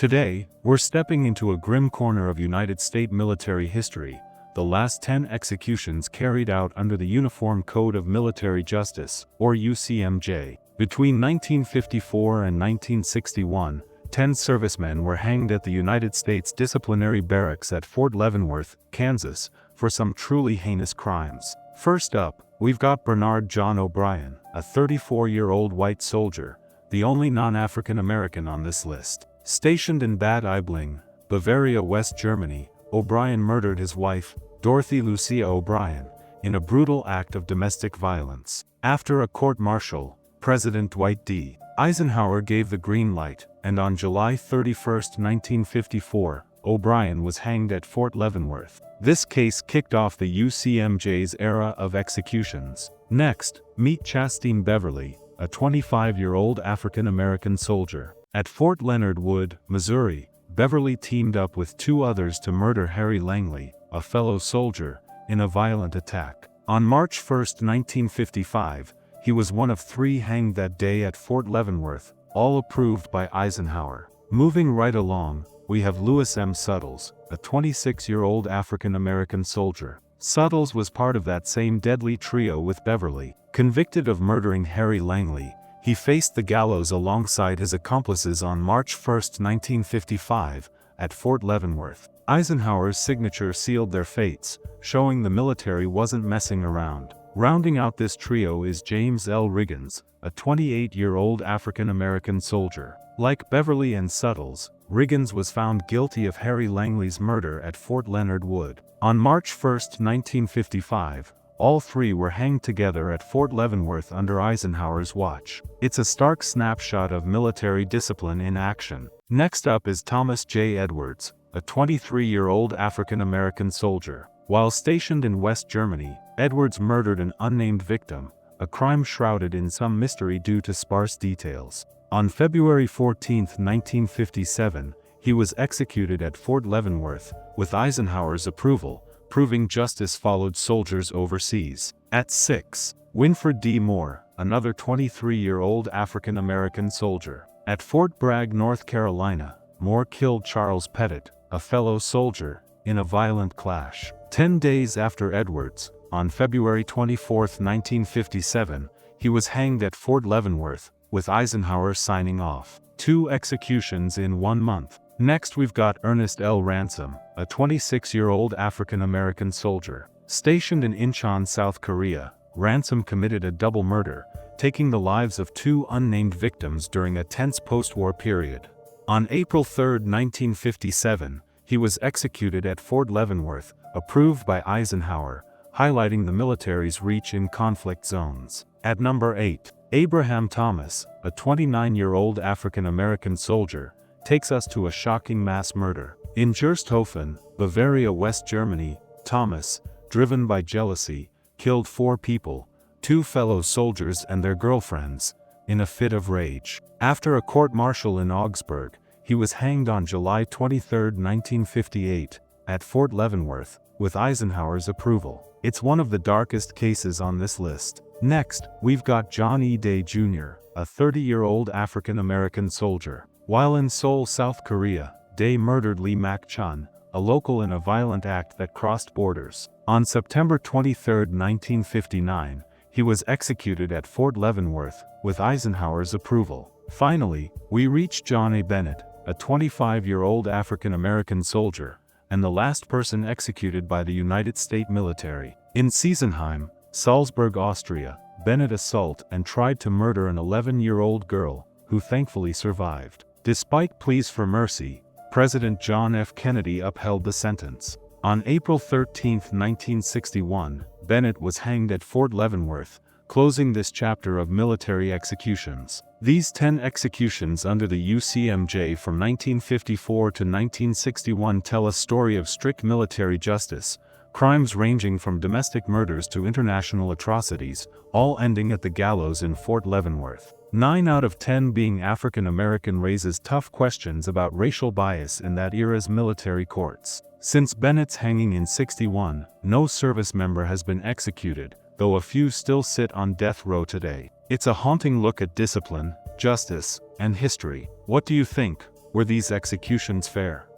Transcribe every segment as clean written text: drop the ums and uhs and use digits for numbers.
Today, we're stepping into a grim corner of United States military history, the last 10 executions carried out under the Uniform Code of Military Justice, or UCMj. Between 1954 and 1961, 10 servicemen were hanged at the United States Disciplinary Barracks at Fort Leonard Wood, Kansas, for some truly heinous crimes. First up, we've got Bernard John O'Brien, a 34-year-old white soldier, the only non-African American on this list. Stationed in Bad Aibling, Bavaria, West Germany, O'Brien murdered his wife, Dorothy Lucia O'Brien, in a brutal act of domestic violence. After a court-martial, President Dwight D. Eisenhower gave the green light, and on July 31, 1954, O'Brien was hanged at Fort Leonard Wood. This case kicked off the UCMj's era of executions. Next, meet Chastine Beverly, a 25-year-old African-American soldier. At Fort Leonard Wood, Missouri, Beverly teamed up with two others to murder Harry Langley, a fellow soldier, in a violent attack. On March 1, 1955, he was one of 3 hanged that day at Fort Leonard Wood, all approved by Eisenhower. Moving right along, we have Louis M. Suttles, a 26-year-old African-American soldier. Suttles was part of that same deadly trio with Beverly. Convicted of murdering Harry Langley, he faced the gallows alongside his accomplices on March 1, 1955, at Fort Leonard Wood. Eisenhower's signature sealed their fates, showing the military wasn't messing around. Rounding out this trio is James L. Riggins, a 28-year-old African-American soldier. Like Beverly and Suttles, Riggins was found guilty of Harry Langley's murder at Fort Leonard Wood. On March 1, 1955, all 3 were hanged together at Fort Leonard Wood under Eisenhower's watch. It's a stark snapshot of military discipline in action. Next up is Thomas J. Edwards, a 23-year-old African-American soldier. While stationed in West Germany, Edwards murdered an unnamed victim, a crime shrouded in some mystery due to sparse details. On February 14, 1957, he was executed at Fort Leonard Wood, with Eisenhower's approval, proving justice followed soldiers overseas. At 6, Winfred D. Moore, another 23-year-old African-American soldier. At Fort Bragg, North Carolina, Moore killed Charles Pettit, a fellow soldier, in a violent clash. 10 days after Edwards, on February 24, 1957, he was hanged at Fort Leonard Wood, with Eisenhower signing off. 2 executions in 1 month. Next we've got Ernest L. Ransom, a 26-year-old African-American soldier. Stationed in Incheon, South Korea, Ransom committed a double murder, taking the lives of 2 unnamed victims during a tense post-war period. On April 3, 1957, he was executed at Fort Leonard Wood, approved by Eisenhower, highlighting the military's reach in conflict zones. At number 8, Abraham Thomas, a 29-year-old African-American soldier, takes us to a shocking mass murder. In Gersthofen, Bavaria, West Germany, Thomas, driven by jealousy, killed 4 people, 2 fellow soldiers and their girlfriends, in a fit of rage. After a court-martial in Augsburg, he was hanged on July 23, 1958, at Fort Leonard Wood, with Eisenhower's approval. It's one of the darkest cases on this list. Next, we've got John E. Day Jr., a 30-year-old African-American soldier. While in Seoul, South Korea, Day murdered Lee Mak-chun, a local, in a violent act that crossed borders. On September 23, 1959, he was executed at Fort Leonard Wood, with Eisenhower's approval. Finally, we reach John A. Bennett, a 25-year-old African-American soldier, and the last person executed by the United States military. In Siesenheim, Salzburg, Austria, Bennett assaulted and tried to murder an 11-year-old girl, who thankfully survived. Despite pleas for mercy, President John F. Kennedy upheld the sentence. On April 13, 1961, Bennett was hanged at Fort Leonard Wood, closing this chapter of military executions. These 10 executions under the UCMj from 1954 to 1961 tell a story of strict military justice, crimes ranging from domestic murders to international atrocities, all ending at the gallows in Fort Leonard Wood. 9 out of 10 being African American raises tough questions about racial bias in that era's military courts. Since Bennett's hanging in '61, no service member has been executed, though a few still sit on death row today. It's a haunting look at discipline, justice, and history. What do you think? Were these executions fair?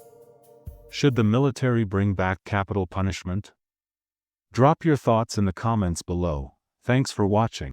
Should the military bring back capital punishment? Drop your thoughts in the comments below. Thanks for watching.